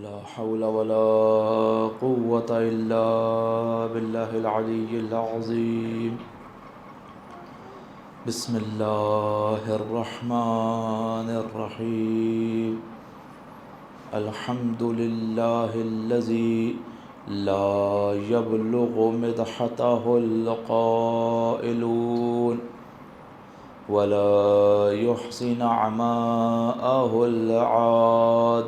لا حول ولا قوة إلا بالله العلي العظيم. بسم الله الرحمن الرحيم. الحمد لله الذي لا يبلغ مدحته القائلون ولا يحصي نعماءه العادون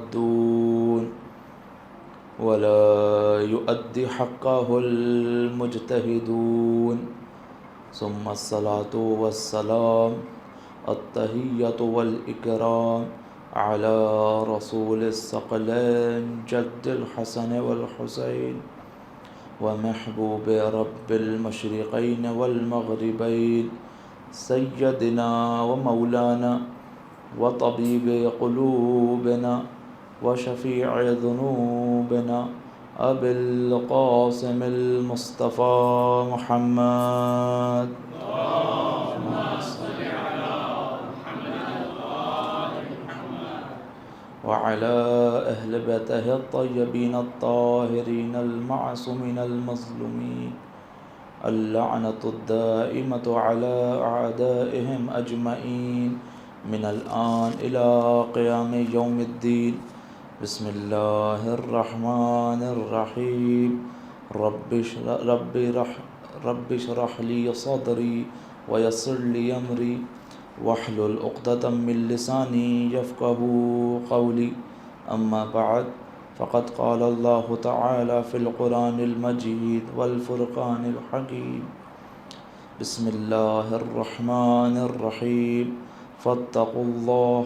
ولا يؤدي حقه المجتهدون. ثم الصلاة والسلام التحية والإكرام على رسول الثقلين جد الحسن والحسين ومحبوب رب المشرقين والمغربين سيدنا ومولانا وطبيب قلوبنا وشفيع ذنوبنا أبي القاسم المصطفى محمد. وعلى أهل بيته الطيبين الطاهرين المعصومين المظلومين اللعنة الدائمة على أعدائهم أجمعين من الآن إلى قيام يوم الدين. بسم الله الرحمن الرحيم. رب اشرح لي صدري ويسر لي أمري واحلل عقدة من لساني يفقهوا قولي. أما بعد فقد قال الله تعالى في القرآن المجيد والفرقان الحكيم. بسم الله الرحمن الرحيم. فاتقوا الله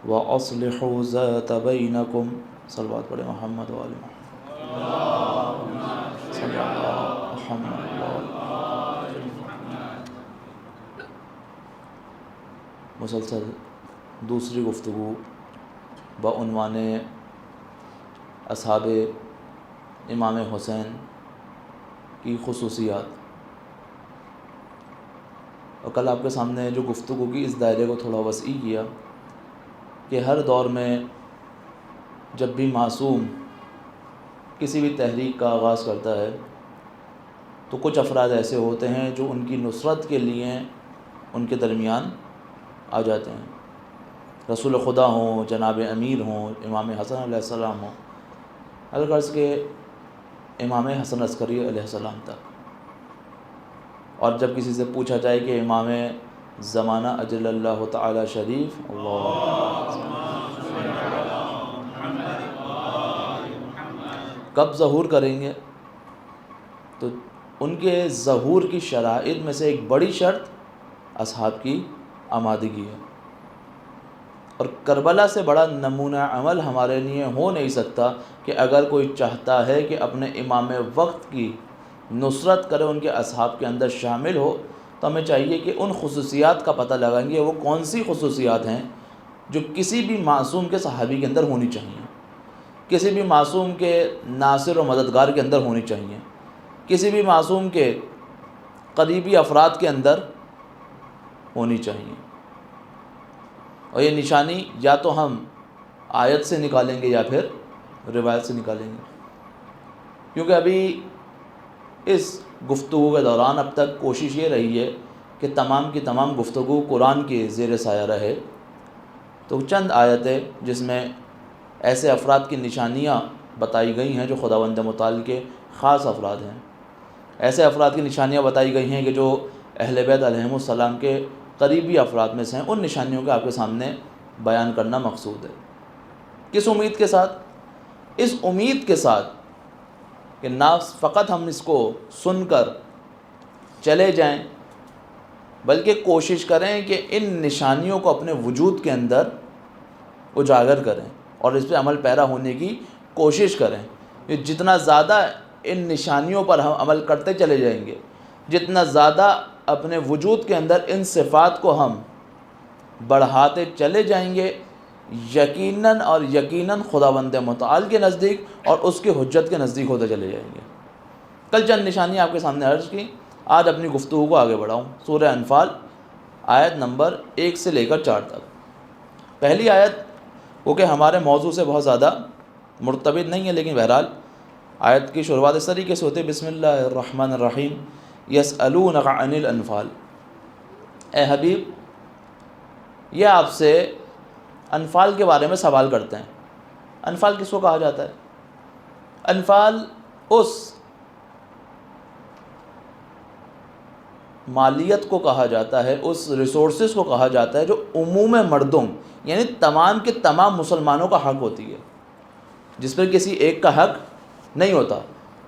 وأصلحوا ذات بينكم. صلوات پڑھیں محمد و آل محمد. صلی اللہ محمد و آل محمد. مسلسل دوسری گفتگو بعنوان اصحاب امام حسین کی خصوصیات. اور کل آپ کے سامنے جو گفتگو کی اس دائرے کو تھوڑا وسیع کیا کہ ہر دور میں جب بھی معصوم کسی بھی تحریک کا آغاز کرتا ہے تو کچھ افراد ایسے ہوتے ہیں جو ان کی نصرت کے لیے ان کے درمیان آ جاتے ہیں. رسول خدا ہوں، جناب امیر ہوں، امام حسن علیہ السلام ہوں، الغرض کہ امام حسن عسکری علیہ السلام تک. اور جب کسی سے پوچھا جائے کہ امام زمانہ اجل اللہ تعالی شریف کب ظہور کریں گے، تو ان کے ظہور کی شرائط میں سے ایک بڑی شرط اصحاب کی آمادگی ہے. اور کربلا سے بڑا نمونہ عمل ہمارے لیے ہو نہیں سکتا کہ اگر کوئی چاہتا ہے کہ اپنے امام وقت کی نصرت کرے، ان کے اصحاب کے اندر شامل ہو، تو ہمیں چاہیے کہ ان خصوصیات کا پتہ لگائیں گے وہ کون سی خصوصیات ہیں جو کسی بھی معصوم کے صحابی کے اندر ہونی چاہیے، کسی بھی معصوم کے ناصر و مددگار کے اندر ہونی چاہیے، کسی بھی معصوم کے قریبی افراد کے اندر ہونی چاہیے. اور یہ نشانی یا تو ہم آیت سے نکالیں گے یا پھر روایت سے نکالیں گے، کیونکہ ابھی اس گفتگو کے دوران اب تک کوشش یہ رہی ہے کہ تمام کی تمام گفتگو قرآن کے زیر سایہ رہے. تو چند آیتیں جس میں ایسے افراد کی نشانیاں بتائی گئی ہیں جو خداوند متعال کے خاص افراد ہیں، ایسے افراد کی نشانیاں بتائی گئی ہیں کہ جو اہل بیت علیہم السلام کے قریبی افراد میں سے ہیں. ان نشانیوں کو آپ کے سامنے بیان کرنا مقصود ہے. کس امید کے ساتھ؟ اس امید کے ساتھ کہ نہ فقط ہم اس کو سن کر چلے جائیں، بلکہ کوشش کریں کہ ان نشانیوں کو اپنے وجود کے اندر اجاگر کریں اور اس پہ عمل پیرا ہونے کی کوشش کریں. جتنا زیادہ ان نشانیوں پر ہم عمل کرتے چلے جائیں گے، جتنا زیادہ اپنے وجود کے اندر ان صفات کو ہم بڑھاتے چلے جائیں گے، یقیناً خداوند متعال کے نزدیک اور اس کے حجت کے نزدیک ہوتے چلے جائیں گے. کل چند نشانیاں آپ کے سامنے عرض کی، آج اپنی گفتگو کو آگے بڑھاؤں. سورہ انفال آیت نمبر 1 سے لے کر 4 تک. پہلی آیت وہ کہ ہمارے موضوع سے بہت زیادہ مرتبط نہیں ہے، لیکن بہرحال آیت کی شروعات اس طریقے سے ہوتی ہے، بسم اللہ الرحمن الرحیم، یسألونک عن الانفال۔ اے حبیب، یہ آپ سے انفال کے بارے میں سوال کرتے ہیں۔ انفال کس کو کہا جاتا ہے؟ انفال اس مالیت کو کہا جاتا ہے، اس ریسورسز کو کہا جاتا ہے جو عموم مردم یعنی تمام کے تمام مسلمانوں کا حق ہوتی ہے، جس پر کسی ایک کا حق نہیں ہوتا،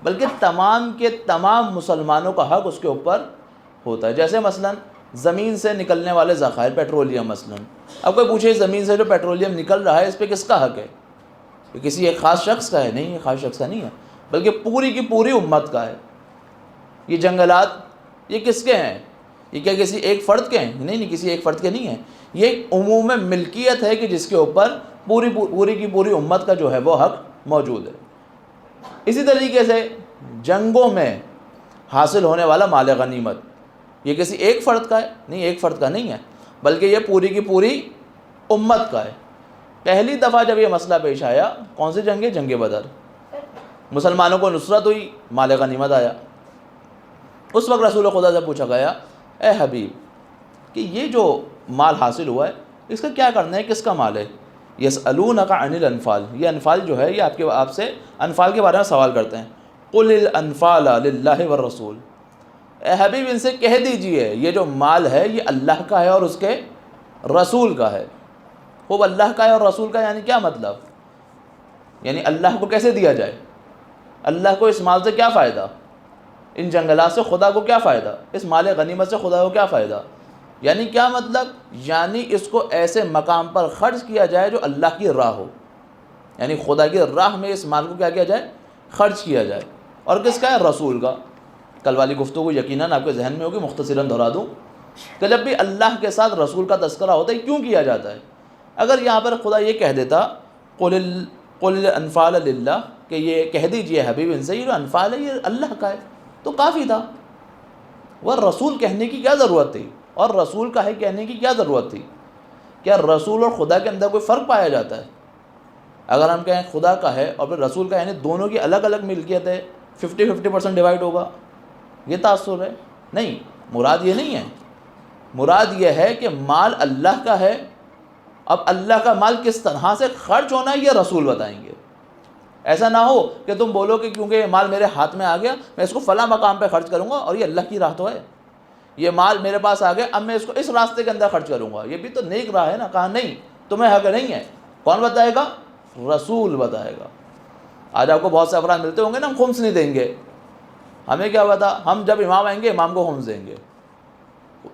بلکہ تمام کے تمام مسلمانوں کا حق اس کے اوپر ہوتا ہے۔ جیسے مثلا زمین سے نکلنے والے ذخائر، پیٹرولیم مثلا، اب کوئی پوچھے زمین سے جو پیٹرولیم نکل رہا ہے اس پہ کس کا حق ہے؟ یہ کسی ایک خاص شخص کا ہے؟ نہیں، یہ خاص شخص کا نہیں ہے، بلکہ پوری کی پوری امت کا ہے۔ یہ جنگلات یہ کس کے ہیں؟ یہ کیا کسی ایک فرد کے ہیں؟ نہیں، کسی ایک فرد کے نہیں ہیں، یہ ایک عموم ملکیت ہے کہ جس کے اوپر پوری کی پوری امت کا جو ہے وہ حق موجود ہے۔ اسی طریقے سے جنگوں میں حاصل ہونے والا مال غنیمت یہ کسی ایک فرد کا ہے؟ نہیں، ایک فرد کا نہیں ہے، بلکہ یہ پوری کی پوری امت کا ہے۔ پہلی دفعہ جب یہ مسئلہ پیش آیا، کون سی جنگ ہے؟ جنگ بدر، مسلمانوں کو نصرت ہوئی، مال غنیمت آیا۔ اس وقت رسول خدا سے پوچھا گیا، اے حبیب کہ یہ جو مال حاصل ہوا ہے اس کا کیا کرنا ہے، کس کا مال ہے؟ یسألونک عن الانفال، یہ انفال جو ہے یہ آپ سے انفال کے بارے میں سوال کرتے ہیں۔ قل الانفال للہ والرسول، اے حبیب ان سے کہہ دیجئے یہ جو مال ہے یہ اللہ کا ہے اور اس کے رسول کا ہے۔ خوب، اللہ کا ہے اور رسول کا یعنی کیا مطلب؟ یعنی اللہ کو کیسے دیا جائے؟ اللہ کو اس مال سے کیا فائدہ؟ ان جنگلات سے خدا کو کیا فائدہ؟ اس مال غنیمت سے خدا کو کیا فائدہ؟ یعنی کیا مطلب؟ یعنی اس کو ایسے مقام پر خرچ کیا جائے جو اللہ کی راہ ہو، یعنی خدا کی راہ میں اس مال کو کیا جائے؟ خرچ کیا جائے۔ اور کس کا ہے؟ رسول کا۔ کل والی گفتگو یقیناً آپ کے ذہن میں ہوگی، مختصراً دہرا دوں کہ جب بھی اللہ کے ساتھ رسول کا تذکرہ ہوتا ہے کیوں کیا جاتا ہے؟ اگر یہاں پر خدا یہ کہہ دیتا قل الانفال للہ، کہ یہ کہہ دیجئے حبیب ان سے یہ جو انفال ہے یہ اللہ کا ہے، تو کافی تھا۔ وہ رسول کہنے کی کیا ضرورت تھی؟ اور رسول کا ہے کہنے کی کیا ضرورت تھی؟ کیا رسول اور خدا کے اندر کوئی فرق پایا جاتا ہے؟ اگر ہم کہیں خدا کا ہے اور پھر رسول کا ہے، یعنی دونوں کی الگ الگ ملکیت ہے، 50-50% ڈیوائڈ ہوگا، یہ تاثر ہے؟ نہیں، مراد یہ نہیں ہے۔ مراد یہ ہے کہ مال اللہ کا ہے، اب اللہ کا مال کس طرح سے خرچ ہونا ہے یہ رسول بتائیں گے۔ ایسا نہ ہو کہ تم بولو کہ کیونکہ یہ مال میرے ہاتھ میں آ گیا میں اس کو فلاں مقام پہ خرچ کروں گا، اور یہ اللہ کی راہ تو ہے، یہ مال میرے پاس آ گیا اب میں اس کو اس راستے کے اندر خرچ کروں گا، یہ بھی تو نیک راہ ہے نا۔ کہا نہیں، تمہیں حق نہیں ہے۔ کون بتائے گا؟ رسول بتائے گا۔ آج آپ کو بہت سے افراد ملتے ہوں گے نا، ہم خمس نہیں دیں گے، ہمیں کیا پتا، ہم جب امام آئیں گے امام کو خمس دیں گے۔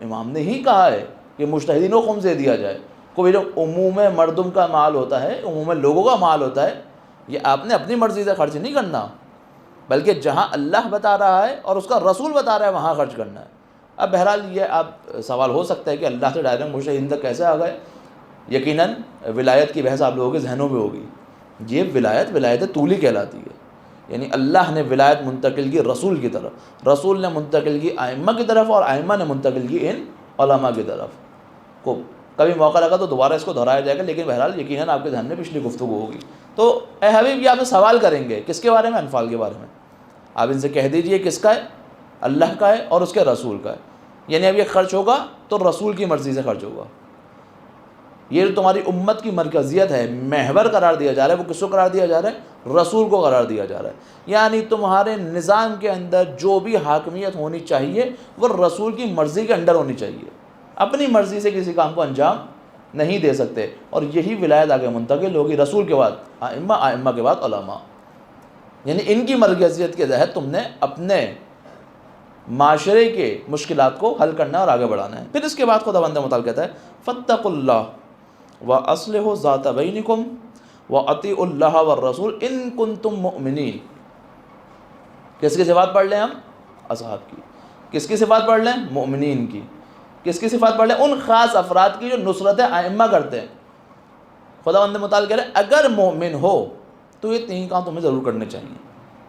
امام نے ہی کہا ہے کہ مجتہدین کو خمس دے دیا جائے۔ کوئی جو عموم مردم کا مال ہوتا ہے، عموم لوگوں کا مال ہوتا ہے، یہ آپ نے اپنی مرضی سے خرچ نہیں کرنا، بلکہ جہاں اللہ بتا رہا ہے اور اس کا رسول بتا رہا ہے وہاں خرچ کرنا ہے۔ اب بہرحال یہ آپ سوال ہو سکتا ہے کہ اللہ سے ڈائریکٹ مجتہدین تک کیسے آ گئے؟ یقیناً ولایت کی بحث آپ لوگوں کے ذہنوں میں ہوگی۔ یہ ولایت طولی کہلاتی ہے، یعنی اللہ نے ولایت منتقل کی رسول کی طرف، رسول نے منتقل کی ائمہ کی طرف، اور ائمہ نے منتقل کی ان علماء کی طرف۔ کو کبھی موقع لگا تو دوبارہ اس کو دہرایا جائے گا، لیکن بہرحال یقیناً آپ کے ذہن میں پچھلی گفتگو ہوگی۔ تو اے حبیب یہ آپ سے سوال کریں گے کس کے بارے میں؟ انفال کے بارے میں۔ آپ ان سے کہہ دیجئے کس کا ہے؟ اللہ کا ہے اور اس کے رسول کا ہے، یعنی اب یہ خرچ ہوگا تو رسول کی مرضی سے خرچ ہوگا۔ یہ جو تمہاری امت کی مرکزیت ہے، محور قرار دیا جا رہا ہے، وہ کس کو قرار دیا جا رہا ہے؟ رسول کو قرار دیا جا رہا ہے۔ یعنی تمہارے نظام کے اندر جو بھی حاکمیت ہونی چاہیے وہ رسول کی مرضی کے انڈر ہونی چاہیے، اپنی مرضی سے کسی کام کو انجام نہیں دے سکتے، اور یہی ولایت آگے منتقل ہوگی رسول کے بعد ائمہ، ائمہ کے بعد علماء، یعنی ان کی مرکزیت کے تحت تم نے اپنے معاشرے کے مشکلات کو حل کرنا اور آگے بڑھانا ہے۔ پھر اس کے بعد خداوند متعال کہتا ہے فاتقوا اللہ واصلحوا ذات بینکم واطیعوا اللہ والرسول ان کنتم مؤمنین۔ کس کی صفات پڑھ لیں ہم؟ اصحاب کی۔ کس کی صفات پڑھ لیں؟ مؤمنین کی۔ کس کی صفات پڑھ لیں؟ ان خاص افراد کی جو نصرت ائمہ کرتے ہیں۔ خداوند متعال کہہ رہے ہیں اگر مومن ہو تو یہ تین کام تمہیں ضرور کرنے چاہیے۔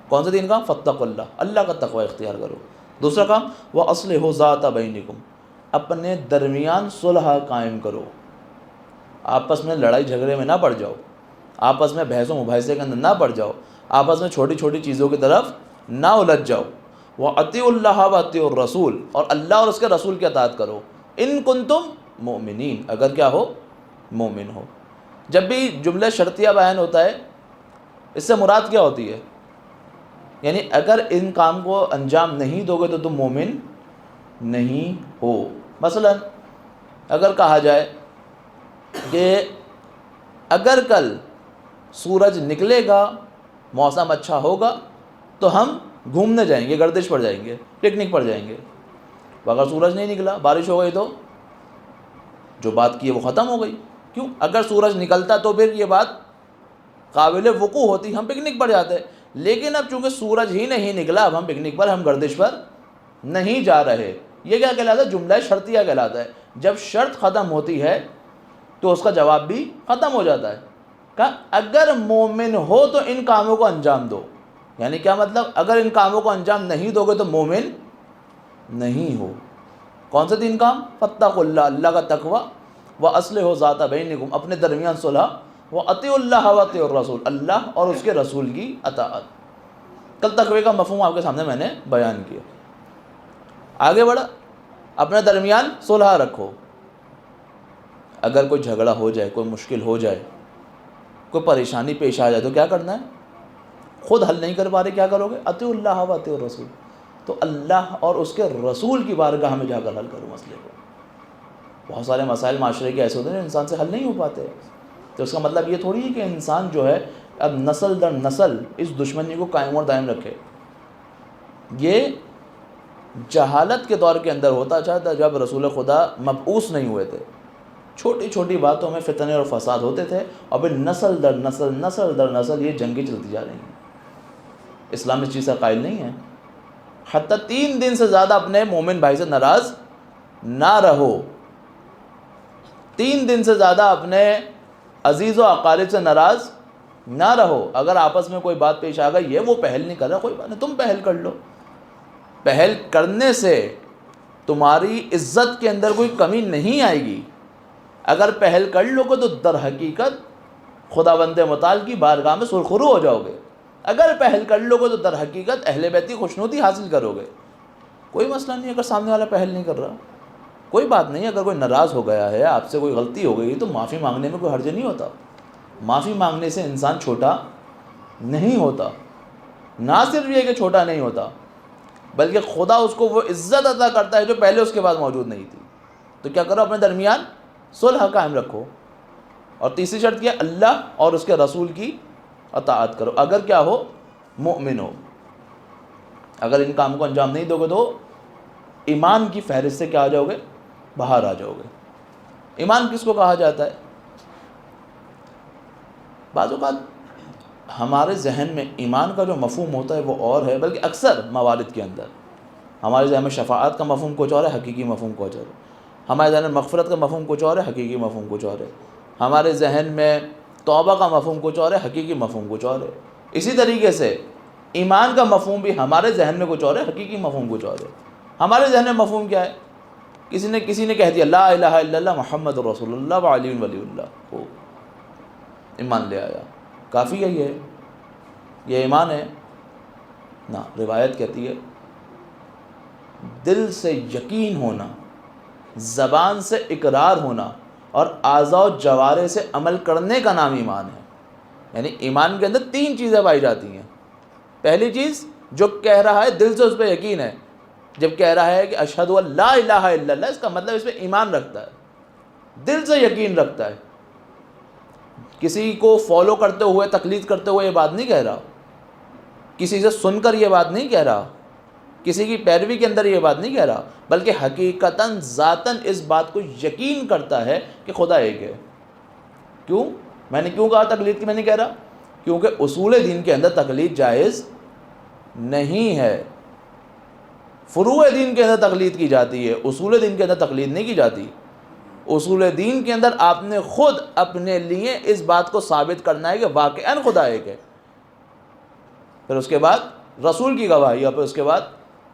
کون سے تین کام؟ فاتقوا اللہ، اللہ کا تقوی اختیار کرو۔ دوسرا کام واصلحوا ذات بینکم، اپنے درمیان صلح قائم کرو، آپس میں لڑائی جھگڑے میں نہ پڑ جاؤ، آپس میں بحث و مباحثے کے اندر نہ پڑ جاؤ، آپس میں چھوٹی چھوٹی چیزوں کی طرف نہ الجھ جاؤ۔ وَأَطِيعُوا اللَّهَ وَأَطِيعُوا الرَّسُولَ، اور اللہ اور اس کے رسول کی اطاعت کرو، ان کنتم مؤمنین، اگر کیا ہو، مومن ہو۔ جب بھی جملہ شرطیہ بیان ہوتا ہے، اس سے مراد کیا ہوتی ہے؟ یعنی اگر ان کام کو انجام نہیں دو گے تو تم مومن نہیں ہو۔ مثلا اگر کہا جائے کہ اگر کل سورج نکلے گا، موسم اچھا ہوگا تو ہم گھومنے جائیں گے، گردش پر جائیں گے، پکنک پر جائیں گے۔ اگر سورج نہیں نکلا، بارش ہو گئی، تو جو بات کی ہے وہ ختم ہو گئی۔ کیوں؟ اگر سورج نکلتا تو پھر یہ بات قابل وقوع ہوتی، ہم پکنک پر جاتے۔ لیکن اب چونکہ سورج ہی نہیں نکلا، اب ہم پکنک پر، ہم گردش پر نہیں جا رہے۔ یہ کیا کہلاتا ہے؟ جملہ شرطیہ کہلاتا ہے۔ جب شرط ختم ہوتی ہے تو اس کا جواب بھی ختم ہو جاتا ہے۔ کہ اگر مومن ہو تو ان کاموں کو انجام دو۔ یعنی کیا مطلب؟ اگر ان کاموں کو انجام نہیں دو گے تو مومن نہیں ہو۔ کون سے تین کام؟ فاتقوا اللہ، اللہ کا تقوی، واصلحوا ذات بینکم، اپنے درمیان صلح، واطیعوا اللہ واطیعوا الرسول، اللہ اور اس کے رسول کی اطاعت۔ کل تقوی کا مفہوم آپ کے سامنے میں نے بیان کیا۔ آگے بڑھا، اپنے درمیان صلح رکھو۔ اگر کوئی جھگڑا ہو جائے، کوئی مشکل ہو جائے، کوئی پریشانی پیش آ جائے تو کیا کرنا ہے؟ خود حل نہیں کر پا رہے، کیا کرو گے؟ اطیعوا اللہ واطیعوا الرسول، تو اللہ اور اس کے رسول کی بارگاہ میں جا کر حل کرو مسئلے کو۔ بہت سارے مسائل معاشرے کے ایسے ہوتے ہیں انسان سے حل نہیں ہو پاتے، تو اس کا مطلب یہ تھوڑی ہے کہ انسان جو ہے اب نسل در نسل اس دشمنی کو قائم اور دائم رکھے۔ یہ جہالت کے دور کے اندر ہوتا تھا جب رسول خدا مبعوث نہیں ہوئے تھے۔ چھوٹی چھوٹی باتوں میں فتنے اور فساد ہوتے تھے، اور پھر نسل در نسل، نسل در نسل یہ جنگیں چلتی جا رہی ہیں۔ اسلام اس چیز کا قائل نہیں ہے۔ حتیٰ 3 دن سے زیادہ اپنے مومن بھائی سے ناراض نہ رہو، 3 دن سے زیادہ اپنے عزیز و اقارب سے ناراض نہ رہو۔ اگر آپس میں کوئی بات پیش آ گئی، یہ وہ پہل نہیں کر رہا، کوئی بات نہیں، تم پہل کر لو۔ پہل کرنے سے تمہاری عزت کے اندر کوئی کمی نہیں آئے گی۔ اگر پہل کر لو گے تو در حقیقت خداوند متعال کی بارگاہ میں سرخرو ہو جاؤ گے۔ اگر پہل کر لو گے تو در حقیقت اہل بیت کی خوشنودی حاصل کرو گے۔ کوئی مسئلہ نہیں اگر سامنے والا پہل نہیں کر رہا، کوئی بات نہیں۔ اگر کوئی ناراض ہو گیا ہے، آپ سے کوئی غلطی ہو گئی، تو معافی مانگنے میں کوئی حرج نہیں ہوتا۔ معافی مانگنے سے انسان چھوٹا نہیں ہوتا۔ نہ صرف یہ کہ چھوٹا نہیں ہوتا، بلکہ خدا اس کو وہ عزت عطا کرتا ہے جو پہلے اس کے بعد موجود نہیں تھی۔ تو کیا کرو؟ اپنے درمیان صلح قائم رکھو۔ اور تیسری شرط کیا؟ اللہ اور اس کے رسول کی اطاعت کرو، اگر کیا ہو؟ مؤمن ہو۔ اگر ان کام کو انجام نہیں دو گے تو ایمان کی فہرست سے کیا آ جاؤ گے؟ باہر آ جاؤ گے۔ ایمان کس کو کہا جاتا ہے؟ بعض اوقات ہمارے ذہن میں ایمان کا جو مفہوم ہوتا ہے وہ اور ہے، بلکہ اکثر موارد کے اندر ہمارے ذہن میں شفاعت کا مفہوم کچھ اور ہے، حقیقی مفہوم کچھ اور ہے۔ ہمارے ذہن میں مغفرت کا مفہوم کچھ اور ہے، حقیقی مفہوم کچھ اور ہے۔ ہمارے ذہن میں توبہ کا مفہوم کچھ اور ہے، حقیقی مفہوم کچھ اور ہے۔ اسی طریقے سے ایمان کا مفہوم بھی ہمارے ذہن میں کچھ اور ہے، حقیقی مفہوم کچھ اور ہے۔ ہمارے ذہن میں مفہوم کیا ہے؟ کسی نے کہہ دیا لا الہ الا اللہ محمد رسول اللہ وعلی ولی اللہ، وہ ایمان لے آیا، کافی ہے یہ ایمان ہے؟ نہ، روایت کہتی ہے دل سے یقین ہونا، زبان سے اقرار ہونا، اور اعضاء و جوارح سے عمل کرنے کا نام ایمان ہے۔ یعنی ایمان کے اندر 3 چیزیں پائی جاتی ہیں۔ پہلی چیز، جو کہہ رہا ہے دل سے اس پہ یقین ہے۔ جب کہہ رہا ہے کہ اشہد ان لا الہ الا اللہ، اس کا مطلب اس پہ ایمان رکھتا ہے، دل سے یقین رکھتا ہے۔ کسی کو فالو کرتے ہوئے، تقلید کرتے ہوئے یہ بات نہیں کہہ رہا، کسی سے سن کر یہ بات نہیں کہہ رہا، کسی کی پیروی کے اندر یہ بات نہیں کہہ رہا، بلکہ حقیقتاً ذاتاً اس بات کو یقین کرتا ہے کہ خدا ایک ہے۔ کیوں؟ میں نے کیوں کہا تقلید کی میں نہیں کہہ رہا؟ کیونکہ اصول دین کے اندر تقلید جائز نہیں ہے۔ فروع دین کے اندر تقلید کی جاتی ہے، اصول دین کے اندر تقلید نہیں کی جاتی۔ اصول دین کے اندر آپ نے خود اپنے لیے اس بات کو ثابت کرنا ہے کہ واقعاً خدا ایک ہے، پھر اس کے بعد رسول کی گواہی، اور پھر اس کے بعد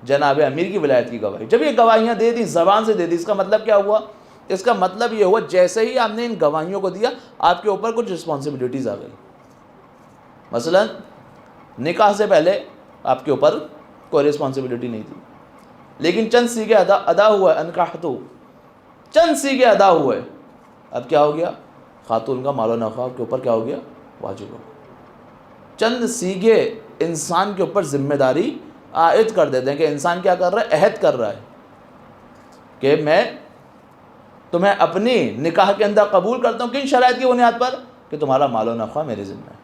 جناب امیر کی ولایت کی گواہی۔ جب یہ گواہیاں دے دی، زبان سے دے دی، اس کا مطلب کیا ہوا؟ اس کا مطلب یہ ہوا جیسے ہی آپ نے ان گواہیوں کو دیا، آپ کے اوپر کچھ رسپانسبلٹیز آ گئی۔ مثلا نکاح سے پہلے آپ کے اوپر کوئی رسپانسبلٹی نہیں تھی، لیکن چند سیغے ادا ہوا ہے، انکحتو، چند سیغے ادا ہوئے، اب کیا ہو گیا؟ خاتون کا مال و نفع آپ کے اوپر کیا ہو گیا؟ واجب ہو گیا۔ چند سیغے انسان کے اوپر ذمہ داری عائد کر دیتے ہیں کہ انسان کیا کر رہا ہے؟ عہد کر رہا ہے کہ میں تمہیں اپنی نکاح کے اندر قبول کرتا ہوں، کن شرائط کی بنیاد پر؟ کہ تمہارا مال و نفع میرے ذمہ ہے۔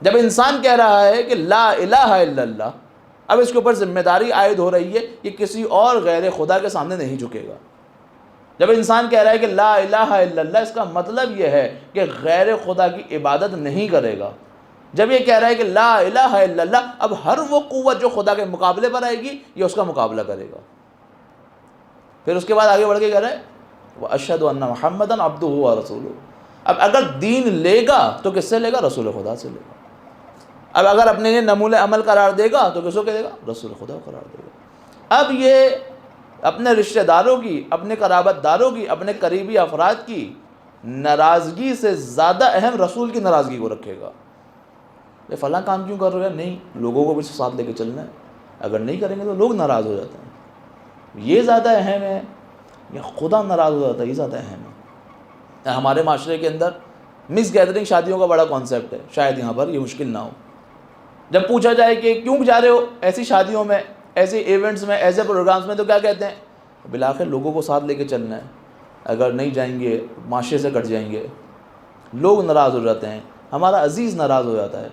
جب انسان کہہ رہا ہے کہ لا الہ الا اللہ، اب اس کے اوپر ذمہ داری عائد ہو رہی ہے کہ کسی اور غیر خدا کے سامنے نہیں جھکے گا۔ جب انسان کہہ رہا ہے کہ لا الہ الا اللہ، اس کا مطلب یہ ہے کہ غیر خدا کی عبادت نہیں کرے گا۔ جب یہ کہہ رہا ہے کہ لا الہ الا اللہ، اب ہر وہ قوت جو خدا کے مقابلے پر آئے گی یہ اس کا مقابلہ کرے گا۔ پھر اس کے بعد آگے بڑھ کے کہہ رہا ہے وَأَشْهَدُ أَنَّ مُحَمَّدًا عَبْدُهُ وَرَسُولُهُ۔ اب اگر دین لے گا تو کس سے لے گا؟ رسول خدا سے لے گا۔ اب اگر اپنے لیے نمونہ عمل قرار دے گا تو کس کو کہے گا؟ رسول خدا کو قرار دے گا۔ اب یہ اپنے رشتہ داروں کی، اپنے قرابت داروں کی، اپنے قریبی افراد کی ناراضگی سے زیادہ اہم رسول کی ناراضگی کو رکھے گا۔ یہ فلاں کام کیوں کر رہے ہیں؟ نہیں، لوگوں کو بھی ساتھ لے کے چلنا ہے، اگر نہیں کریں گے تو لوگ ناراض ہو جاتے ہیں، یہ زیادہ اہم ہے یا خدا ناراض ہو جاتا ہے؟ یہ زیادہ اہم ہے۔ ہمارے معاشرے کے اندر مس گیدرنگ شادیوں کا بڑا کانسیپٹ ہے، شاید یہاں پر یہ مشکل نہ ہو۔ جب پوچھا جائے کہ کیوں جا رہے ہو ایسی شادیوں میں، ایسے ایونٹس میں، ایسے پروگرامز میں، تو کیا کہتے ہیں؟ بالآخر لوگوں کو ساتھ لے کے چلنا ہے، اگر نہیں جائیں گے معاشرے سے کٹ جائیں گے، لوگ ناراض ہو جاتے ہیں، ہمارا عزیز ناراض ہو جاتا ہے،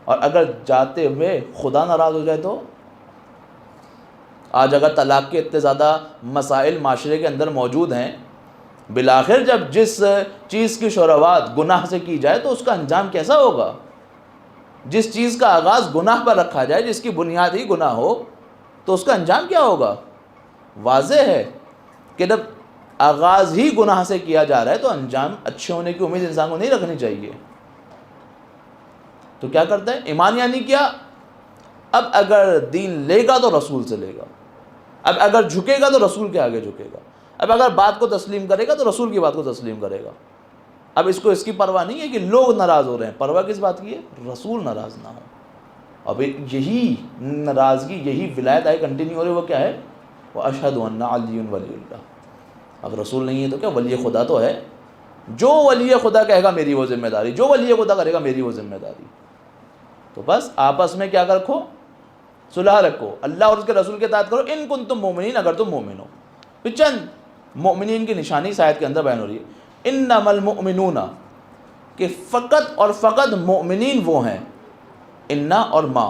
اور اگر جاتے ہوئے خدا ناراض ہو جائے تو؟ آج اگر طلاق کے اتنے زیادہ مسائل معاشرے کے اندر موجود ہیں، بالآخر جب جس چیز کی شروعات گناہ سے کی جائے تو اس کا انجام کیسا ہوگا؟ جس چیز کا آغاز گناہ پر رکھا جائے، جس کی بنیاد ہی گناہ ہو، تو اس کا انجام کیا ہوگا؟ واضح ہے کہ جب آغاز ہی گناہ سے کیا جا رہا ہے تو انجام اچھے ہونے کی امید انسان کو نہیں رکھنی چاہیے۔ تو کیا کرتا ہے؟ ایمان یعنی کیا؟ اب اگر دین لے گا تو رسول سے لے گا، اب اگر جھکے گا تو رسول کے آگے جھکے گا، اب اگر بات کو تسلیم کرے گا تو رسول کی بات کو تسلیم کرے گا۔ اب اس کو اس کی پرواہ نہیں ہے کہ لوگ ناراض ہو رہے ہیں، پرواہ کس بات کی ہے؟ رسول ناراض نہ ہو۔ اب یہی ناراضگی، یہی ولایت آئے کنٹینیو ہو رہی ہے، وہ کیا ہے؟ وَأَشْهَدُ أَنَّ عَلِيٌّ وَلِيُّ اللَّهِ۔ اب رسول نہیں ہے تو کیا؟ ولی خدا تو ہے۔ جو ولی خدا کہے گا میری وہ ذمہ داری، جو ولی خدا کرے گا میری وہ ذمہ داری۔ تو بس آپس میں کیا رکھو؟ صلح رکھو، اللہ اور اس کے رسول کے اطاعت کرو، ان کنتم مومنین، اگر تم مومن ہو۔ پھر چند مومنین کی نشانی اس آیت کے اندر بیان ہو رہی ہے، انما المؤمنون، کہ فقط اور فقط مومنین وہ ہیں، انا اور ما،